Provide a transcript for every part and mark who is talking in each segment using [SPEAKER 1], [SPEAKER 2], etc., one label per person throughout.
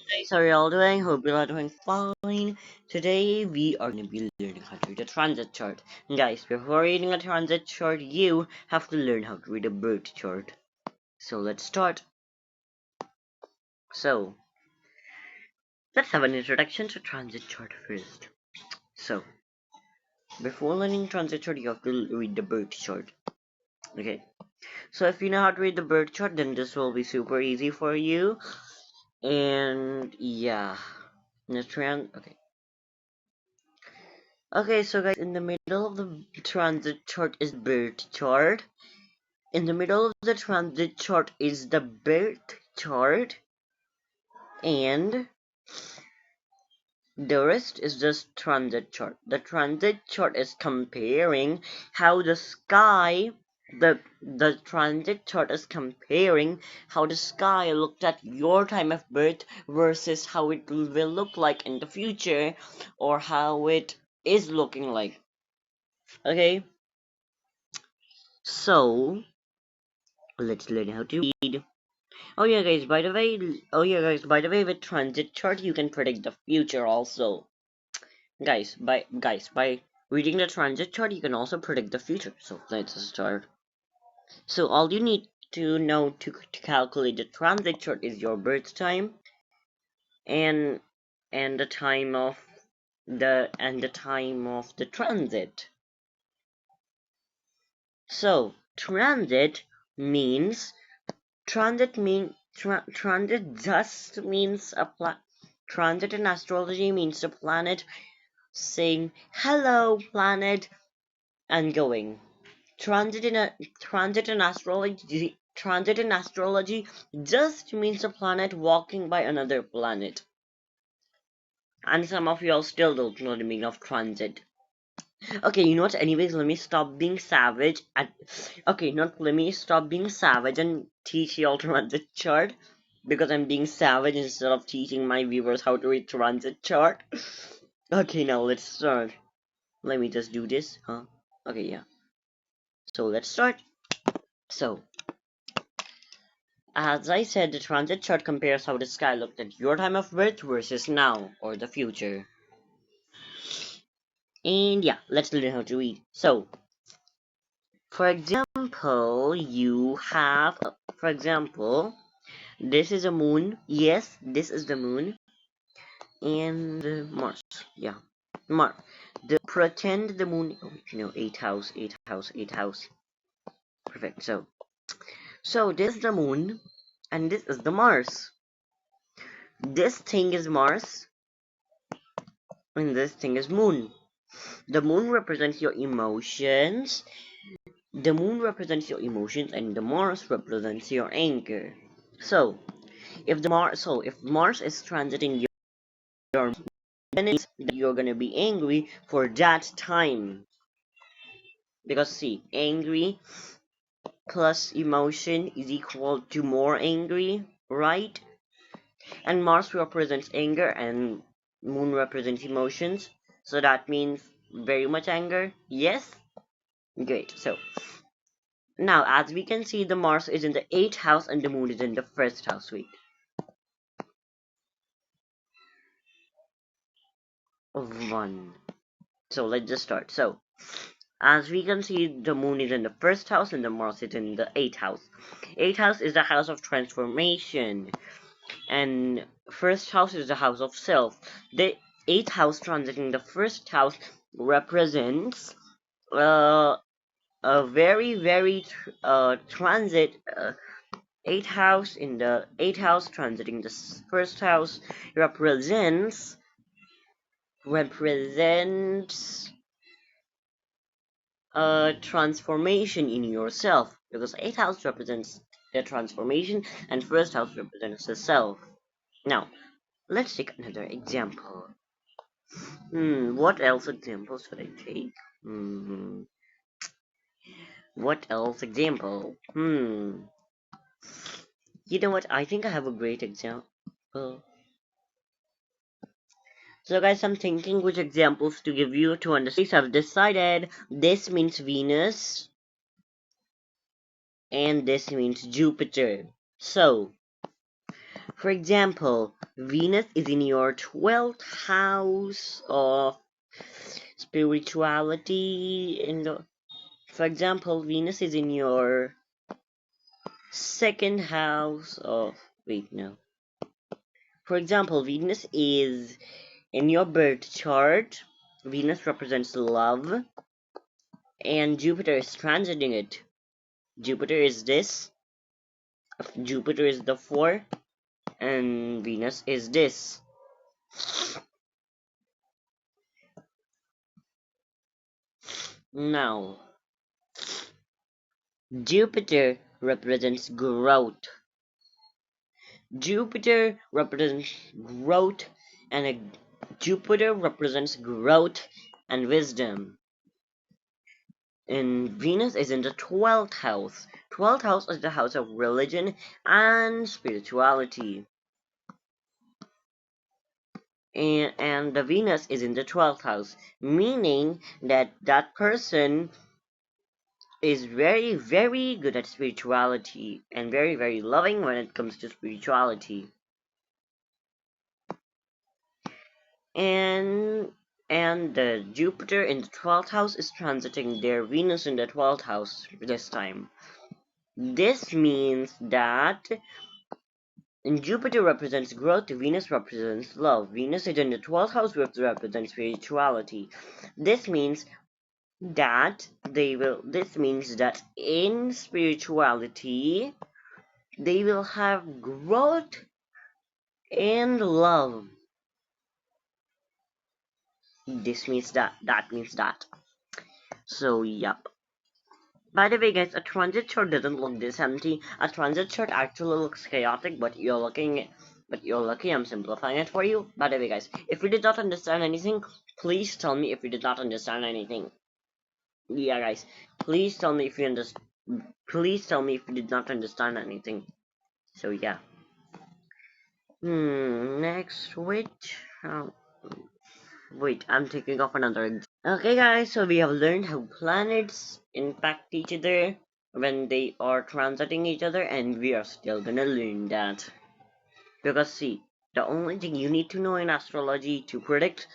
[SPEAKER 1] Guys, how are y'all doing? Hope you're all doing fine. Today we are going to be learning how to read a transit chart. Guys, before reading a transit chart, you have to learn how to read a birth chart. So let's start. So, let's have an introduction to transit chart first. So, before learning transit chart, you have to read the birth chart. Okay. So if you know how to read the birth chart, then this will be super easy for you. And yeah. Okay. Okay, so guys, in the middle of the transit chart is birth chart. In the middle of the transit chart is the birth chart, and the rest is just transit chart. The transit chart is comparing how the sky, the transit chart is comparing how the sky looked at your time of birth versus how it will look like in the future, or how it is looking like. Okay, so let's learn how to read. Oh yeah, guys, by the way, with transit chart, you can predict the future also. By reading the transit chart, you can also predict the future. So let's start. So all you need to know to calculate the transit chart is your birth time and the time of the transit. So means transit just means transit in astrology means the planet saying hello planet and going. Transit in astrology just means a planet walking by another planet. And some of y'all still don't know the meaning of transit. Okay, you know what? Anyways, let me stop being savage let me stop being savage and teach y'all transit chart, because I'm being savage instead of teaching my viewers how to read transit chart. Okay, now let's start. Let me just do this, huh? Okay, yeah. So let's start. So, as I said, the transit chart compares how the sky looked at your time of birth versus now, or the future. And yeah, let's learn how to read. So, for example, this is a moon. Yes, this is the moon. And Mars. Yeah, Mars. Pretend the moon. Oh, eight house, eight house, eight house. Perfect. So this is the moon, and this is the Mars. This thing is Mars, and this thing is moon. The moon represents your emotions. And the Mars represents your anger. So, if Mars is transiting your, then it's that you're gonna be angry for that time. Because see, angry plus emotion is equal to more angry, right? And Mars represents anger and Moon represents emotions. So that means very much anger. Yes? Great. So now, as we can see, the Mars is in the 8th house and the Moon is in the 1st house. Wait. One. So let's just start. So, as we can see, the Moon is in the 1st house and the Mars is in the 8th house. 8th house is the house of transformation, and 1st house is the house of self. The 8th house transiting the 1st house represents a very transit. 8th house in the 8th house transiting the 1st house represents a transformation in yourself, because 8th house represents the transformation and 1st house represents the self. Now, let's take another example. What else examples should I take? What else example? You know what? I think I have a great example. So guys, I'm thinking which examples to give you to understand. I've decided this means Venus and this means Jupiter. So, For example, Venus is in your 12th house of spirituality. For example, Venus is in your second house of. Wait, no. For example, Venus is in your birth chart. Venus represents love, and Jupiter is transiting it. Jupiter is this. Jupiter is the 4, and Venus is this. Now, Jupiter represents growth. Jupiter represents growth Jupiter represents growth and wisdom. And Venus is in the 12th house. 12th house is the house of religion and spirituality. And the Venus is in the 12th house, meaning that that person is very, very good at spirituality and very, very loving when it comes to spirituality. And the Jupiter in the 12th house is transiting their Venus in the 12th house this time. This means that Jupiter represents growth, Venus represents love. Venus is in the 12th house, which represents spirituality. This means that in spirituality they will have growth and love. This means that means that. So yep. By the way, guys, a transit chart doesn't look this empty. A transit chart actually looks chaotic, but you're lucky I'm simplifying it for you. By the way, guys, if you did not understand anything, please tell me if you did not understand anything. Yeah, guys, please tell me if you did not understand anything. So yeah. Next, wait, I'm taking off another. Okay, guys, so we have learned how planets impact each other when they are transiting each other, and we are still gonna learn that. Because see, the only thing you need to know in astrology to predict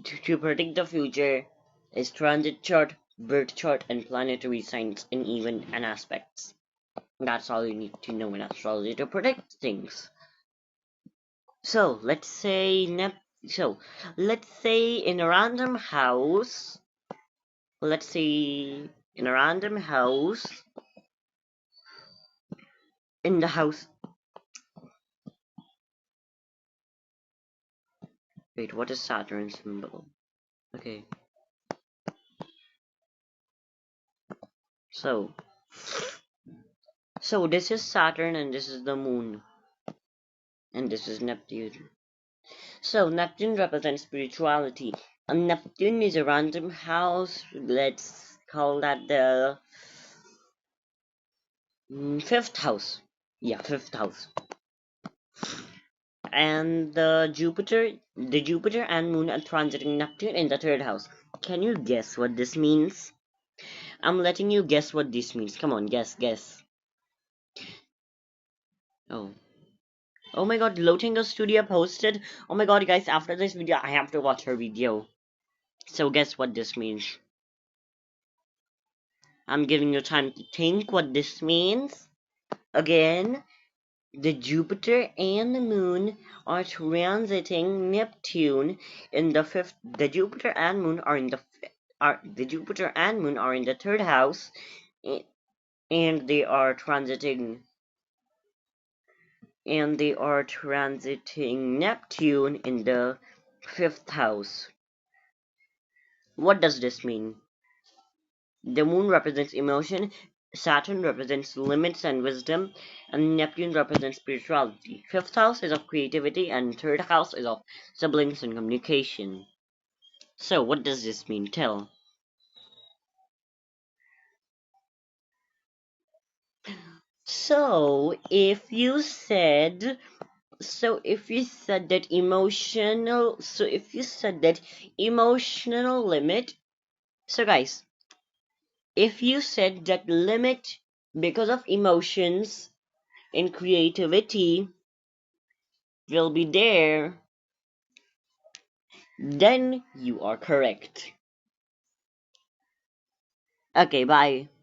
[SPEAKER 1] the future is transit chart, birth chart, and planetary signs in even and aspects. That's all you need to know in astrology to predict things. So let's say in a random house. Let's say in a random house. In the house. Wait, what is Saturn's symbol? Okay. So this is Saturn and this is the moon. And this is Neptune. So Neptune represents spirituality. And Neptune is a random house. Let's call that the 5th house. Yeah, 5th house. And the Jupiter and Moon are transiting Neptune in the 3rd house. Can you guess what this means? I'm letting you guess what this means. Come on, guess. Oh my god, Lotinga Studio posted. Oh my god, guys, after this video, I have to watch her video. So guess what this means. I'm giving you time to think what this means. Again, the Jupiter and the Moon are transiting Neptune in the 5th. The Jupiter and Moon are in the 3rd house, and they are transiting Neptune in the 5th house. What does this mean? The Moon represents emotion, Saturn represents limits and wisdom, and Neptune represents spirituality. 5th house is of creativity, and 3rd house is of siblings and communication. So, what does this mean? Tell. So, if you said that emotional limit, so guys, if you said that limit because of emotions in creativity, will be there, then you are correct. Okay, bye.